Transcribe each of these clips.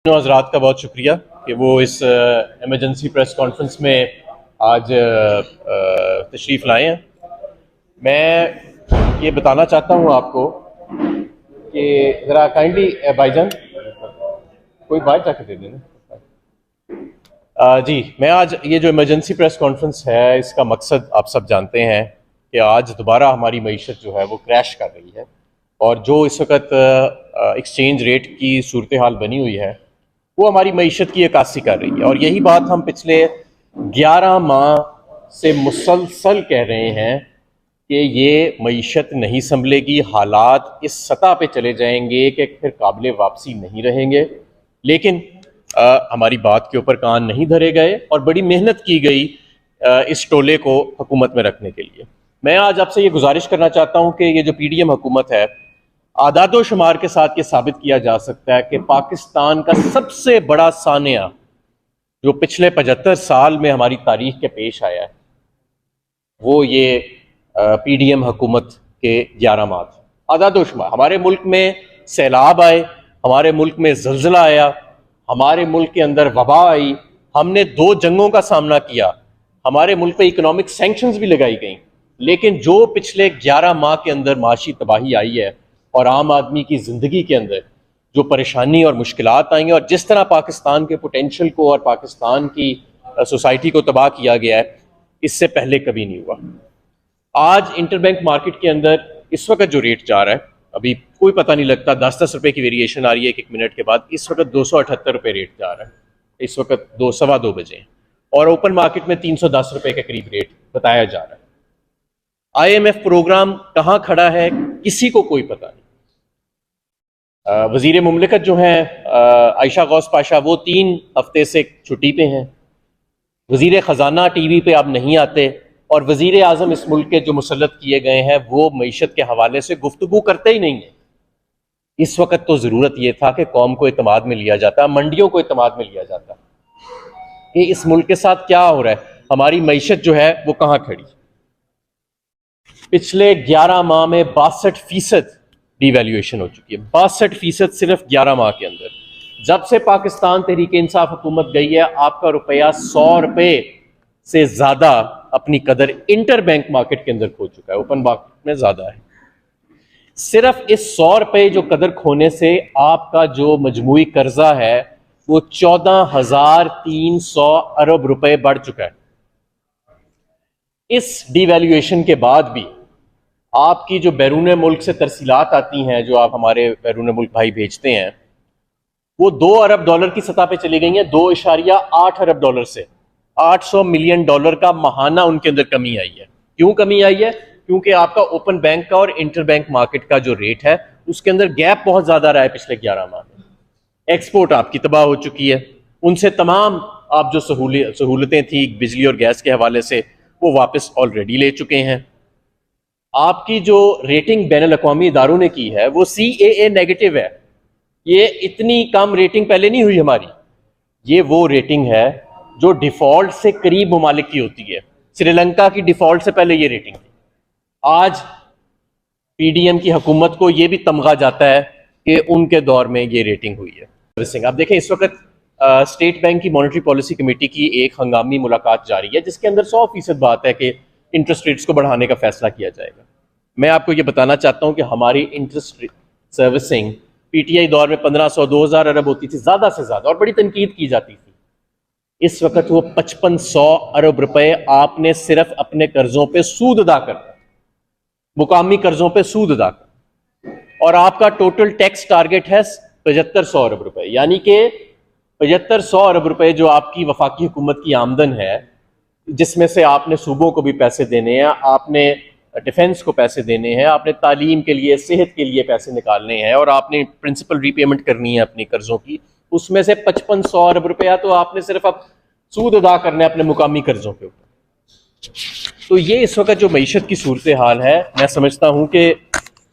हज़रात का बहुत शुक्रिया कि वो इस एमरजेंसी प्रेस कॉन्फ्रेंस में आज तशरीफ़ लाए हैं। मैं ये बताना चाहता हूँ आपको कि ज़रा काइंडली भाईजान कोई बात जाके दे देना। जी, मैं आज ये जो इमरजेंसी प्रेस कॉन्फ्रेंस है इसका मकसद आप सब जानते हैं कि आज दोबारा हमारी मईशत जो है वो क्रैश कर रही है और जो इस वक्त एक्सचेंज रेट की सूरत हाल बनी हुई है वो हमारी मईशत की अक्कासी कर रही है। और यही बात हम पिछले 11 माह से मुसलसल कह रहे हैं कि ये मईशत नहीं संभलेगी, हालात इस सतह पे चले जाएंगे कि फिर काबिल वापसी नहीं रहेंगे। लेकिन हमारी बात के ऊपर कान नहीं धरे गए और बड़ी मेहनत की गई इस टोले को हुकूमत में रखने के लिए। मैं आज आपसे ये गुजारिश करना चाहता हूँ कि ये जो PDM हुकूमत है, आदादो शुमार के साथ ये साबित किया जा सकता है कि पाकिस्तान का सबसे बड़ा सानिया जो पिछले 75 साल में हमारी तारीख के पेश आया है वो ये PDM हुकूमत के 11 माह थे। आदादो शुमार हमारे मुल्क में सैलाब आए, हमारे मुल्क में ज़ल्ज़ला आया, हमारे मुल्क के अंदर वबा आई, हमने 2 जंगों का सामना किया, हमारे मुल्क पे इकोनॉमिक सैंक्शंस भी लगाई गई। लेकिन जो पिछले 11 माह के अंदर माशी तबाही आई है और आम आदमी की ज़िंदगी के अंदर जो परेशानी और मुश्किलात आई हैं और जिस तरह पाकिस्तान के पोटेंशियल को और पाकिस्तान की सोसाइटी को तबाह किया गया है, इससे पहले कभी नहीं हुआ। आज इंटरबैंक मार्केट के अंदर इस वक्त जो रेट जा रहा है, अभी कोई पता नहीं लगता, 10-10 रुपए की वेरिएशन आ रही है एक मिनट के बाद। इस वक्त 278 रुपये रेट जा रहा है, इस वक्त 2-2:15 बजे हैं और ओपन मार्केट में 310 रुपये के करीब रेट बताया जा रहा है। IMF प्रोग्राम कहाँ खड़ा है किसी को कोई पता नहीं। वजीर मुमलिकत जो हैं आयशा गौस पाशा, वो 3 हफ्ते से छुट्टी पे हैं। वजीर ख़जाना TV पे अब नहीं आते और वजीर आज़म इस मुल्क के जो मुसल्लत किए गए हैं वो मईशत के हवाले से गुफ्तगू करते ही नहीं है। इस वक्त तो ज़रूरत ये था कि कौम को इत्मीनान में लिया जाता, मंडियों को इत्मीनान में लिया जाता कि इस मुल्क के साथ क्या हो रहा है, हमारी मईशत जो है वो कहाँ खड़ी। पिछले 11 माह में 62% डिवैल्यूएशन हो चुकी है, 62% सिर्फ 11 माह के अंदर। जब से पाकिस्तान तहरीक इंसाफ हुकूमत गई है, आपका रुपया 100 रुपये से ज़्यादा अपनी कदर इंटर बैंक मार्केट के अंदर खो चुका है, ओपन मार्केट में ज़्यादा है। सिर्फ इस 100 रुपये जो कदर खोने से आपका जो मजमूई कर्जा है वो 14,300 अरब रुपए बढ़ चुका है। इस डिवैल्यूएशन के बाद भी आपकी जो बैरून मुल्क से तरसीलात आती हैं, जो आप हमारे बैरून मुल्क भाई भेजते हैं, वो $2 अरब की सतह पे चली गई हैं। 2.8 अरब डॉलर से $800 मिलियन का महाना उनके अंदर कमी आई है। क्यों कमी आई है? क्योंकि आपका ओपन बैंक का और इंटर बैंक मार्केट का जो रेट है उसके अंदर गैप बहुत ज्यादा रहा है पिछले 11 माह में। एक्सपोर्ट आपकी तबाह हो चुकी है, उनसे तमाम आप जो सहूलतें थी बिजली और गैस के हवाले से वो वापस ऑलरेडी ले चुके हैं। आपकी जो रेटिंग बैनुल अक़वामी इदारों ने की है वो CAA नेगेटिव है। ये इतनी कम रेटिंग पहले नहीं हुई हमारी। ये वो रेटिंग है जो डिफॉल्ट से करीब ममालिक की होती है। श्रीलंका की डिफॉल्ट से पहले ये रेटिंग थी। आज PDM की हुकूमत को ये भी तमगा जाता है कि उनके दौर में ये रेटिंग हुई है। आप देखें इस वक्त स्टेट बैंक की मॉनेटरी पॉलिसी कमेटी की एक हंगामी मुलाकात जारी है जिसके अंदर 100% बात है कि इंटरेस्ट रेट्स को बढ़ाने का फैसला किया जाएगा। मैं आपको ये बताना चाहता हूँ कि हमारी इंटरेस्ट सर्विसिंग PTI दौर में 1500-2000 अरब होती थी ज़्यादा से ज़्यादा और बड़ी तनकीद की जाती थी। इस वक्त वो 5500 अरब रुपए आपने सिर्फ अपने कर्जों पे सूद अदा कर, मुकामी कर्जों पे सूद अदा कर, और आपका टोटल टैक्स टारगेट है 7500 अरब रुपए। यानी कि 7500 अरब रुपए जो आपकी वफाकी हुकूमत की आमदन है, जिसमें से आपने सूबों को भी पैसे देने हैं, आपने डिफेंस को पैसे देने हैं, आपने तालीम के लिए, सेहत के लिए पैसे निकालने हैं और आपने प्रिंसिपल रीपेमेंट करनी है अपनी कर्जों की, उसमें से 5500 अरब रुपया तो आपने सिर्फ अब सूद अदा करना है अपने मुकामी कर्जों के ऊपर। तो ये इस वक्त जो मईशत की सूरत हाल है, मैं समझता हूँ कि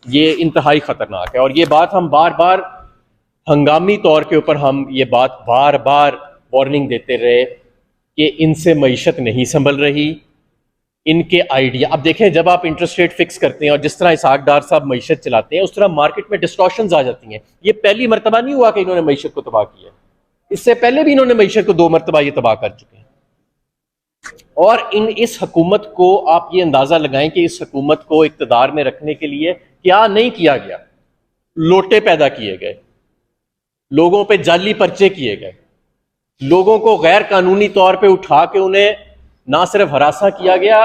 ये इंतहाई ख़तरनाक है। और ये बात हम बार बार हंगामी तौर के ऊपर हम ये बात बार बार वार्निंग देते रहे कि इनसे मईशत नहीं संभल रही। इनके आइडिया, अब देखें जब आप इंटरेस्ट रेट फिक्स करते हैं और जिस तरह इसहाक डार साहब मईशत चलाते हैं उस तरह मार्केट में डिस्टॉर्शंस आ जाती हैं। ये पहली मरतबा नहीं हुआ कि इन्होंने मईशत को तबाह किया। इससे पहले भी इन्होंने मईशत को 2 मरतबा ये तबाह कर चुके हैं। और इस हुकूमत को आप ये अंदाजा लगाएं कि इस हुकूमत को इक्तदार में रखने के लिए क्या नहीं किया गया। लोटे पैदा किए गए, लोगों पे जाली पर्चे किए गए, लोगों को गैर कानूनी तौर पे उठा के उन्हें ना सिर्फ हरासा किया गया,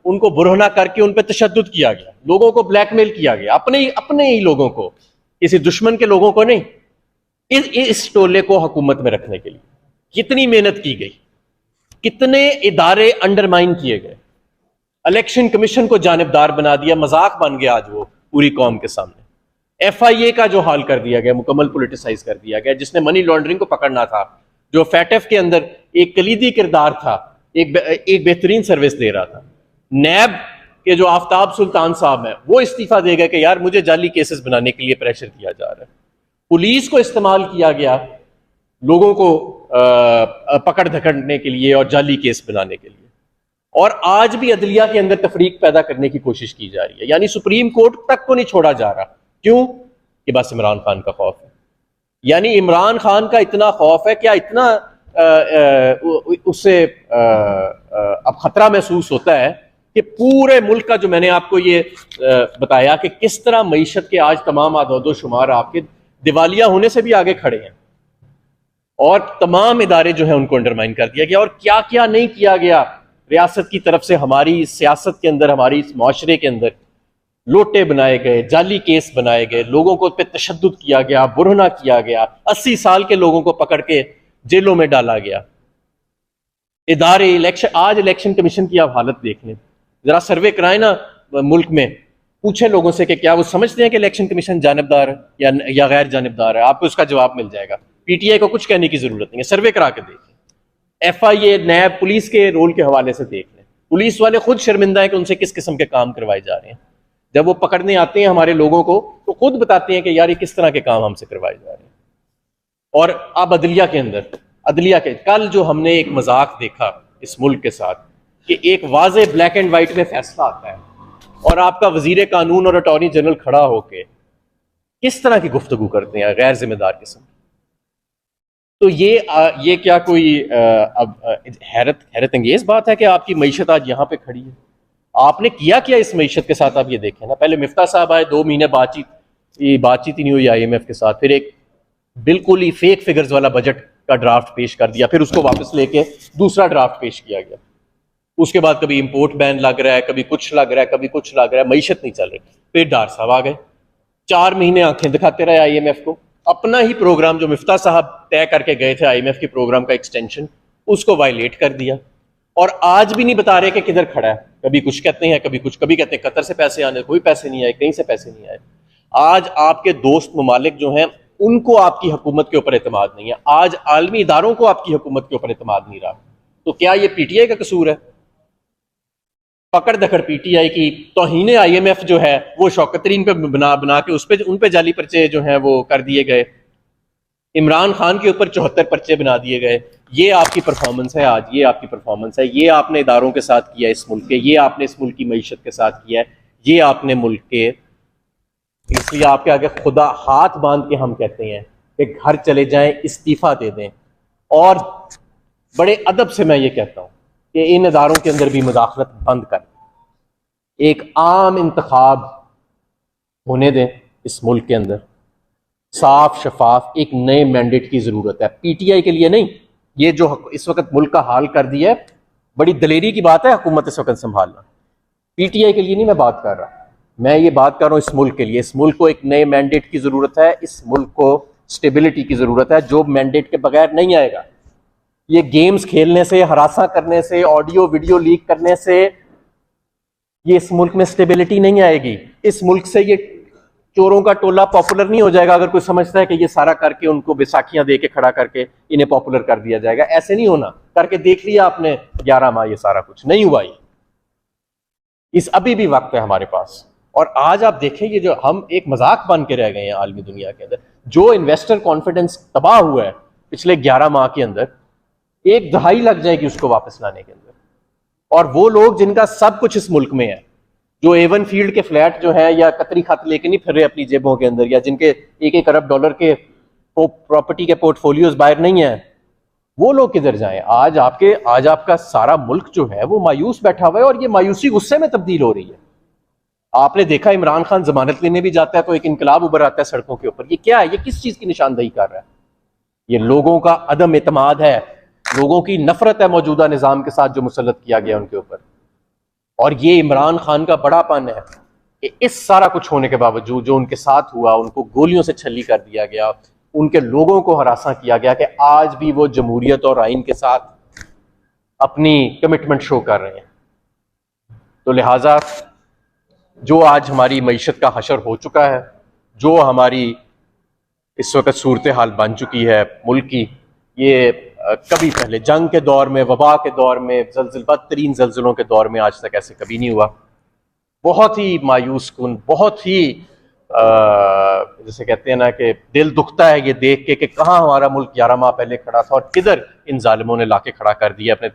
उनको बुरहना करके उन पे तशद्दुद किया गया, लोगों को ब्लैकमेल किया गया, अपने ही लोगों को, किसी दुश्मन के लोगों को नहीं। इस टोले को हुकूमत में रखने के लिए कितनी मेहनत की गई, कितने इदारे अंडरमाइन किए गए। इलेक्शन कमीशन को जानिबदार बना दिया, मजाक बन गया आज वो पूरी कौम के सामने। FIA का जो हाल कर दिया गया, मुकम्मल पोलिटिसाइज कर दिया गया, जिसने मनी लॉन्ड्रिंग को पकड़ना था, जो फैटफ के अंदर एक कलीदी किरदार था, एक बेहतरीन सर्विस दे रहा था। नैब के जो आफ्ताब सुल्तान साहब हैं, वो इस्तीफा दे गए कि यार मुझे जाली केसेस बनाने के लिए प्रेशर किया जा रहा है। पुलिस को इस्तेमाल किया गया लोगों को पकड़ धकड़ने के लिए और जाली केस बनाने के लिए। और आज भी अदलिया के अंदर तफरीक पैदा करने की कोशिश की जा रही है, यानी सुप्रीम कोर्ट तक को नहीं छोड़ा जा रहा। क्यों? कि बस इमरान खान का खौफ है। यानी इमरान खान का इतना खौफ है, क्या इतना उससे अब खतरा महसूस होता है कि पूरे मुल्क का, जो मैंने आपको ये बताया कि किस तरह मईशत के आज तमाम आदादो शुमार आपके दिवालिया होने से भी आगे खड़े हैं, और तमाम इदारे जो है उनको अंडरमाइन कर दिया गया। और क्या क्या नहीं किया गया रियासत की तरफ से, हमारी सियासत के अंदर, हमारी इस माशरे के अंदर लोटे बनाए गए, जाली केस बनाए गए, लोगों को पे तशद्दुद किया गया, बुरहना किया गया, 80 साल के लोगों को पकड़ के जेलों में डाला गया। इदारे आज इलेक्शन कमीशन की आप हालत देख लें, जरा सर्वे कराए ना मुल्क में, पूछे लोगों से कि क्या वो समझते हैं कि इलेक्शन कमीशन जानिबदार है या गैर जानिबदार है। आपको उसका जवाब मिल जाएगा। PTI को कुछ कहने की जरूरत नहीं है, सर्वे करा के देखें। FIA, नैब, पुलिस के रोल के हवाले से देख लें। पुलिस वाले खुद शर्मिंदा है कि उनसे किस किस्म के काम करवाए जा रहे हैं। जब वो पकड़ने आते हैं हमारे लोगों को, तो खुद बताते हैं कि यार ये किस तरह के काम हमसे करवाए जा रहे हैं। और अब अदलिया के अंदर, कल जो हमने एक मजाक देखा इस मुल्क के साथ, कि एक वाज़े ब्लैक एंड वाइट में फैसला आता है और आपका वजीर कानून और अटॉर्नी जनरल खड़ा होके किस तरह की गुफ्तगू करते हैं गैर जिम्मेदार किस्म। तो ये क्या कोई अब हैरत अंगेज बात है कि आपकी मईशत आज यहाँ पे खड़ी है। आपने किया क्या इस मईशत के साथ, आप ये देखें ना। पहले मिफ्ता साहब आए, 2 महीने बातचीत ही नहीं हुई IMF के साथ, फिर एक बिल्कुल ही फेक फिगर्स वाला बजट का ड्राफ्ट पेश कर दिया, फिर उसको वापस लेके दूसरा ड्राफ्ट पेश किया गया। उसके बाद कभी इंपोर्ट बैन लग रहा है, कभी कुछ लग रहा है, कभी कुछ लग रहा है, मईशत नहीं चल रही। फिर डार साहब आ गए, 4 महीने आंखें दिखाते रहे IMF को। अपना ही प्रोग्राम जो मिफ्ता साहब तय करके गए थे IMF के प्रोग्राम का एक्सटेंशन, उसको वायलेट कर दिया। और आज भी नहीं बता रहे कि किधर खड़ा है। कभी कुछ कहते हैं, कभी कहते हैं कतर से पैसे आने, कोई पैसे नहीं आए, कहीं से पैसे नहीं आए। आज आपके दोस्त ममालिक जो हैं, उनको आपकी हुकूमत के ऊपर एतमाद नहीं है। आज आलमी इदारों को आपकी हुकूमत के ऊपर एतमाद नहीं रहा। तो क्या ये PTI का कसूर है? पकड़ दकड़ PTI की, तौहीन IMF जो है वो शौकत तरीन पे बना के उन पे जाली पर्चे जो हैं वो कर दिए गए। इमरान खान के ऊपर 74 पर्चे बना दिए गए। ये आपकी परफॉर्मेंस है आज, ये आपकी परफॉर्मेंस है। ये आपने इदारों के साथ किया इस मुल्क के, ये आपने इस मुल्क की मईशत के साथ किया है, ये आपने मुल्क के। इसलिए आपके आगे खुदा हाथ बांध के हम कहते हैं कि घर चले जाएं, इस्तीफा दे दें। और बड़े अदब से मैं ये कहता हूं कि इन इदारों के अंदर भी मुदाखलत बंद कर, एक आम इंतखाब होने दें इस मुल्क के अंदर, साफ शफाफ। एक नए मैंडेट की जरूरत है, PTI के लिए नहीं। ये जो इस वक्त मुल्क का हाल कर दिया है, बड़ी दलेरी की बात है हुकूमत इस वक्त संभालना। PTI के लिए नहीं मैं बात कर रहा, मैं ये बात कर रहा हूँ इस मुल्क के लिए। इस मुल्क को एक नए मैंडेट की जरूरत है, इस मुल्क को स्टेबिलिटी की जरूरत है, जो मैंडेट के बगैर नहीं आएगा। ये गेम्स खेलने से, हरासा करने से, ऑडियो वीडियो लीक करने से ये इस मुल्क में स्टेबिलिटी नहीं आएगी। इस मुल्क से ये चोरों का टोला पॉपुलर नहीं हो जाएगा अगर कोई समझता है कि ये सारा करके उनको बैसाखियां दे के खड़ा करके इन्हें पॉपुलर कर दिया जाएगा। ऐसे नहीं होना। करके देख लिया आपने 11 माह, ये सारा कुछ नहीं हुआ। ये इस अभी भी वक्त है हमारे पास। और आज आप देखें, ये जो हम एक मजाक बन के रह गए हैं आलमी दुनिया के अंदर। जो इन्वेस्टर कॉन्फिडेंस तबाह हुआ है पिछले 11 माह के अंदर, 1 दहाई लग जाएगी उसको वापस लाने के अंदर। और वो लोग जिनका सब कुछ इस मुल्क में है, जो एवन फील्ड के फ्लैट जो है या कतरी खत लेके नहीं फिर रहे अपनी जेबों के अंदर, या जिनके 1-1 अरब डॉलर के प्रॉपर्टी के पोर्टफोलियोज बाहर नहीं है, वो लोग किधर जाएं? आज आपका सारा मुल्क जो है वो मायूस बैठा हुआ है, और ये मायूसी गुस्से में तब्दील हो रही है। आपने देखा इमरान खान जमानत लेने भी जाता है तो एक इनकलाब उभर आता है सड़कों के ऊपर। ये क्या है? ये किस चीज की निशानदेही कर रहा है? ये लोगों का अदम एतमाद है, लोगों की नफरत है मौजूदा निजाम के साथ जो मुसल्लत किया गया उनके ऊपर। और ये इमरान खान का बड़ापन है कि इस सारा कुछ होने के बावजूद जो उनके साथ हुआ, उनको गोलियों से छली कर दिया गया, उनके लोगों को हरासा किया गया, कि आज भी वो जमहूरियत और आइन के साथ अपनी कमिटमेंट शो कर रहे हैं। तो लिहाजा जो आज हमारी मईशत का हशर हो चुका है, जो हमारी इस वक्त सूरत हाल बन चुकी है मुल्क की, ये कभी पहले जंग के दौर में, वबा के दौर में, बदतरीन जल्जलों के दौर में आज तक ऐसे कभी नहीं हुआ। बहुत ही मायूस कुन, बहुत ही जैसे कहते हैं ना कि दिल दुखता है ये देख के कि कहाँ हमारा मुल्क 11 माह पहले खड़ा था और किधर इन जालिमों ने लाके खड़ा कर दिया अपने।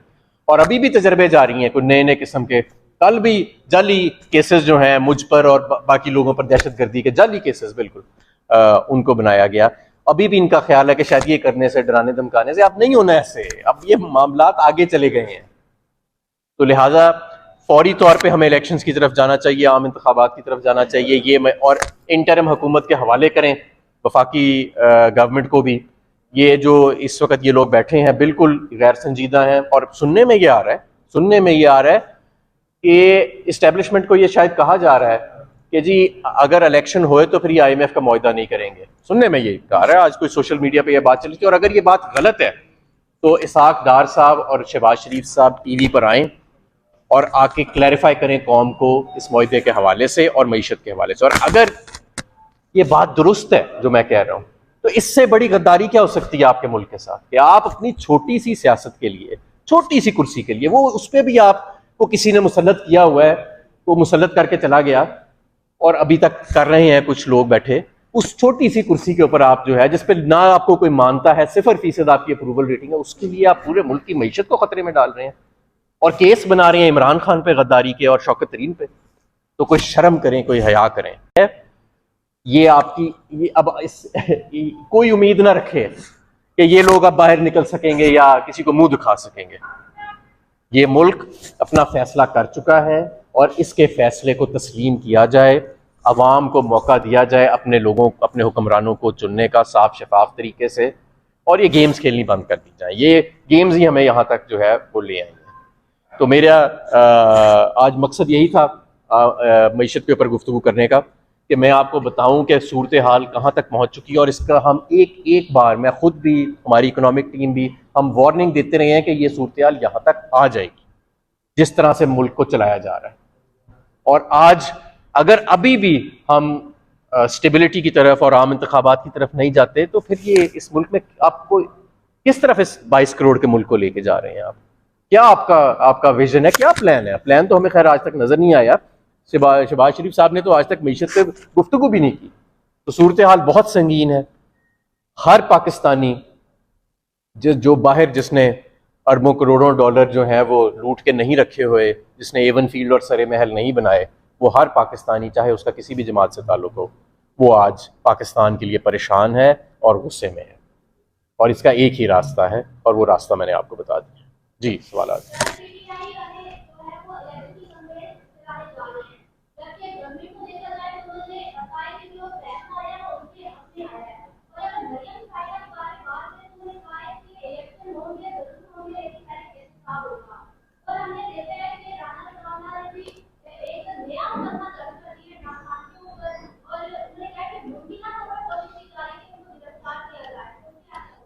और अभी भी तजर्बे जारी हैं, कोई नए नए किस्म के। कल भी जाली केसेस जो हैं मुझ पर और बाकी लोगों पर, दहशतगर्दी के जाली केसेस बिल्कुल उनको बनाया गया। अभी भी इनका ख्याल है कि शायद ये करने से, डराने धमकाने से अब नहीं होना ऐसे, अब ये मामला आगे चले गए हैं। तो लिहाजा फौरी तौर पे हमें इलेक्शंस की तरफ जाना चाहिए, आम इंतखाबात की तरफ जाना चाहिए। ये और इंटरिम हुकूमत के हवाले करें वफाकी गवर्नमेंट को भी। ये जो इस वक्त ये लोग बैठे हैं बिल्कुल गैर संजीदा हैं। और सुनने में ये आ रहा है कि इस्टेब्लिशमेंट को ये शायद कहा जा रहा है कि जी अगर इलेक्शन होए तो फिर ये IMF का मुआहदा नहीं करेंगे। सुनने में ये कहा रहा है, आज कोई सोशल मीडिया पे ये बात चली थी। और अगर ये बात गलत है तो इसहाक डार साहब और शहबाज शरीफ साहब टीवी पर आएँ और आके क्लैरिफाई करें कौम को इस मुआहदे के हवाले से और मईशत के हवाले से। और अगर ये बात दुरुस्त है जो मैं कह रहा हूँ, तो इससे बड़ी गद्दारी क्या हो सकती है आपके मुल्क के साथ, कि आप अपनी छोटी सी सियासत के लिए, छोटी सी कुर्सी के लिए, वो उस पर भी आपको किसी ने मुसल्लत किया हुआ है, वो मुसल्लत करके चला गया और अभी तक कर रहे हैं कुछ लोग बैठे, उस छोटी सी कुर्सी के ऊपर आप जो है, जिस पर ना आपको कोई मानता है, 0% आपकी अप्रूवल रेटिंग है, उसके लिए आप पूरे मुल्क की मईशत को खतरे में डाल रहे हैं और केस बना रहे हैं इमरान खान पे गद्दारी के और शौकत तरीन पे। तो कोई शर्म करें, कोई हया करें। ये आपकी ये अब कोई उम्मीद ना रखे कि ये लोग अब बाहर निकल सकेंगे या किसी को मुंह दिखा सकेंगे। ये मुल्क अपना फैसला कर चुका है और इसके फैसले को तस्लीम किया जाए, अवाम को मौका दिया जाए अपने लोगों, अपने हुक्मरानों को चुनने का साफ शफाफ तरीके से, और ये गेम्स खेलनी बंद कर दी जाए। ये गेम्स ही हमें यहाँ तक जो है वो ले आएंगे। तो मेरा आज मकसद यही था मईशत के ऊपर गुफ्तगू करने का, कि मैं आपको बताऊं कि सूरत हाल कहाँ तक पहुँच चुकी है। और इसका हम एक बार, मैं खुद भी, हमारी इकोनॉमिक टीम भी, हम वार्निंग देते रहे हैं कि ये सूरत हाल यहाँ तक आ जाएगी जिस तरह से मुल्क को चलाया जा रहा है। और आज अगर अभी भी हम स्टेबिलिटी की तरफ और आम इंतखाबात की तरफ नहीं जाते तो फिर ये इस मुल्क में आपको किस तरफ इस 22 करोड़ के मुल्क को लेके जा रहे हैं आप? क्या आपका विजन है, क्या प्लान है? प्लान तो हमें खैर आज तक नजर नहीं आया। शहबाज शरीफ साहब ने तो आज तक मईशत पे गुफ्तगू भी नहीं की। तो सूरत हाल बहुत संगीन है। हर पाकिस्तानी जो बाहर, जिसने अरबों करोड़ों डॉलर जो है वो लूट के नहीं रखे हुए, जिसने एवन फील्ड और सरे महल नहीं बनाए, वो हर पाकिस्तानी, चाहे उसका किसी भी जमात से ताल्लुक हो, वो आज पाकिस्तान के लिए परेशान है और गुस्से में है। और इसका एक ही रास्ता है और वो रास्ता मैंने आपको बता दिया। जी, सवाल।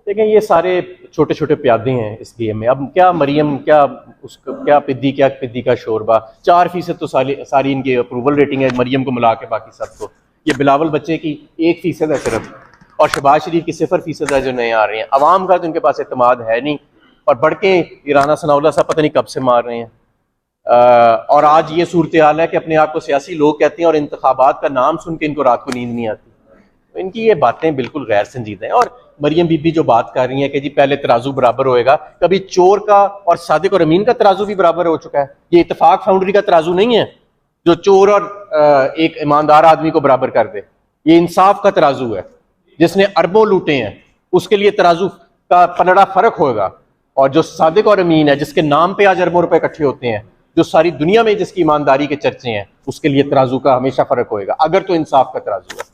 देखें, ये सारे छोटे छोटे प्यादे हैं इस गेम में। अब क्या मरियम, क्या पिद्दी का शोरबा, 4% तो सारी इनकी अप्रूवल रेटिंग है मरियम को मिला के, बाकी सबको। ये बिलावल बच्चे की 1% है सिर्फ, और शहबाज शरीफ की 0% है जो नए आ रहे हैं। अवाम का तो इनके पास एतमाद है नहीं, और बढ़ के राना सनाउल्लाह साहब पता नहीं कब से मार रहे हैं। और आज ये सूरत हाल है कि अपने आप को सियासी लोग कहते हैं और इंतखाबात का नाम सुन के इनको रात को नींद नहीं आती। तो इनकी ये बातें बिल्कुल गैर संजीदा हैं। और मरियम बीबी जो बात कर रही है कि जी पहले तराजू बराबर होएगा, कभी चोर का और सादिक और अमीन का तराजू भी बराबर हो चुका है। ये इत्तेफाक फाउंड्री का तराजू नहीं है जो चोर और एक ईमानदार आदमी को बराबर कर दे। ये इंसाफ का तराजू है। जिसने अरबों लूटे हैं उसके लिए तराजू का पलड़ा फर्क होगा, और जो सादिक और अमीन है, जिसके नाम पे आज अरबों रुपए इकट्ठे होते हैं, जो सारी दुनिया में जिसकी ईमानदारी के चर्चे हैं, उसके लिए तराजू का हमेशा फर्क होएगा, अगर तो इंसाफ का तराजू है।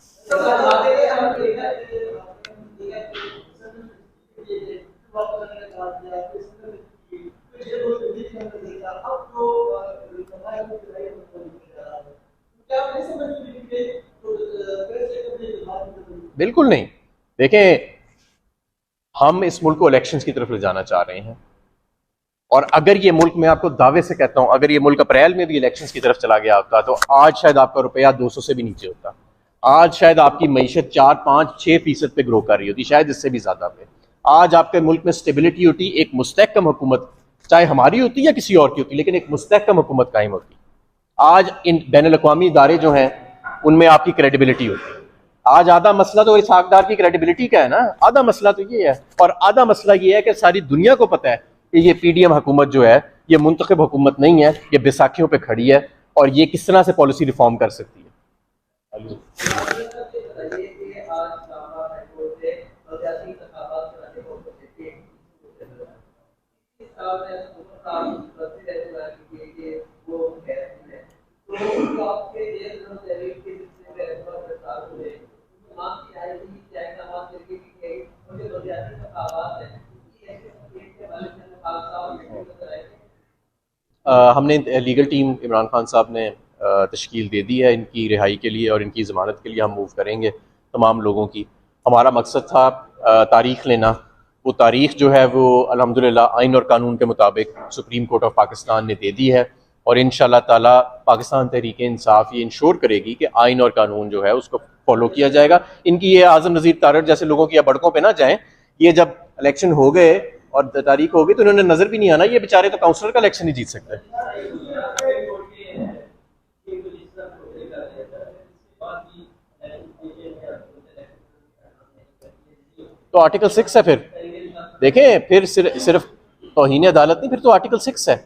बिल्कुल नहीं। देखें, हम इस मुल्क को इलेक्शंस की तरफ ले जाना चाह रहे हैं, और अगर ये मुल्क, मैं आपको दावे से कहता हूं, अगर ये मुल्क अप्रैल में भी इलेक्शंस की तरफ चला गया होता तो आज शायद आपका रुपया 200 से भी नीचे होता। आज शायद आपकी मईशत 4-5-6% पे ग्रो कर रही होती, शायद इससे भी ज्यादा पे। आज आपके मुल्क में स्टेबिलिटी होती, एक मुस्तहकम हुकूमत, चाहे हमारी होती या किसी और की होती, लेकिन एक मुस्तहकम हुकूमत कायम होती। आज इन बैनुल-अक़वामी इदारे जो हैं उनमें आपकी क्रेडिबिलिटी होती है। आज आधा मसला तो इसहाकदार की क्रेडिबिलिटी का है ना, आधा मसला तो ये है, और आधा मसला ये है कि सारी दुनिया को पता है कि ये पीडीएम हुकूमत जो है ये मुंतखब हुकूमत नहीं है, ये बैसाखियों पे खड़ी है, और ये किस तरह से पॉलिसी रिफॉर्म कर सकती है। हमने लीगल टीम इमरान खान साहब ने तश्कील दे दी है इनकी रिहाई के लिए, और इनकी ज़मानत के लिए हम मूव करेंगे तमाम लोगों की। हमारा मकसद था तारीख लेना, वो तारीख जो है वो अल्हम्दुलिल्लाह आइन और कानून के मुताबिक सुप्रीम कोर्ट ऑफ पाकिस्तान ने दे दी है, और इंशाअल्लाह ताला पाकिस्तान तहरीक इंसाफ ये इंश्योर करेगी कि आइन और कानून जो है उसको फॉलो किया जाएगा। इनकी ये आज़म नज़ीर तारड़ जैसे लोगों की बड़कों पे ना जाएं, ये जब इलेक्शन हो गए और तारीख हो गई तो इन्होंने नजर भी नहीं आना, ये बेचारे तो काउंसलर का इलेक्शन नहीं जीत सकते। तो आर्टिकल 6 है, फिर देखें, फिर सिर्फ तौहीन अदालत नहीं, फिर तो आर्टिकल 6 है।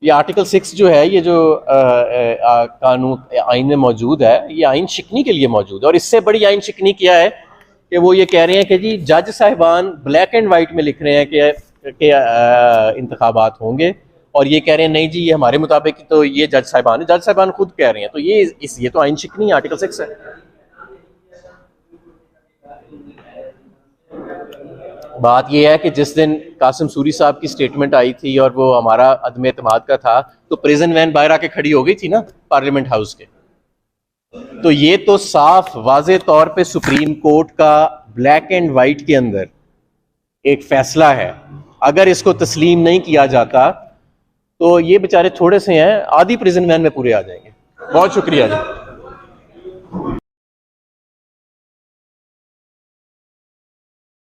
ये आर्टिकल 6 जो है, ये जो कानून आइन में मौजूद है, ये आइन शिकनी के लिए मौजूद है। और इससे बड़ी आइन शिकनी क्या है कि वो ये कह रहे हैं कि जी जज साहिबान ब्लैक एंड वाइट में लिख रहे हैं कि इंतखाबात होंगे, और ये कह रहे हैं नहीं जी ये हमारे मुताबिक तो ये जज साहिबान खुद कह रहे हैं, तो ये तो आइन शिकनी आर्टिकल 6 है। बात यह है कि जिस दिन कासिम सूरी साहब की स्टेटमेंट आई थी और वो हमारा अदम एतमाद का था, तो प्रिजन वैन बाहर आके खड़ी हो गई थी ना पार्लियामेंट हाउस के। तो ये तो साफ वाज़े तौर पे सुप्रीम कोर्ट का ब्लैक एंड वाइट के अंदर एक फैसला है। अगर इसको तस्लीम नहीं किया जाता तो ये बेचारे थोड़े से हैं, आधी प्रिजन वैन में पूरे आ जाएंगे। बहुत शुक्रिया जी।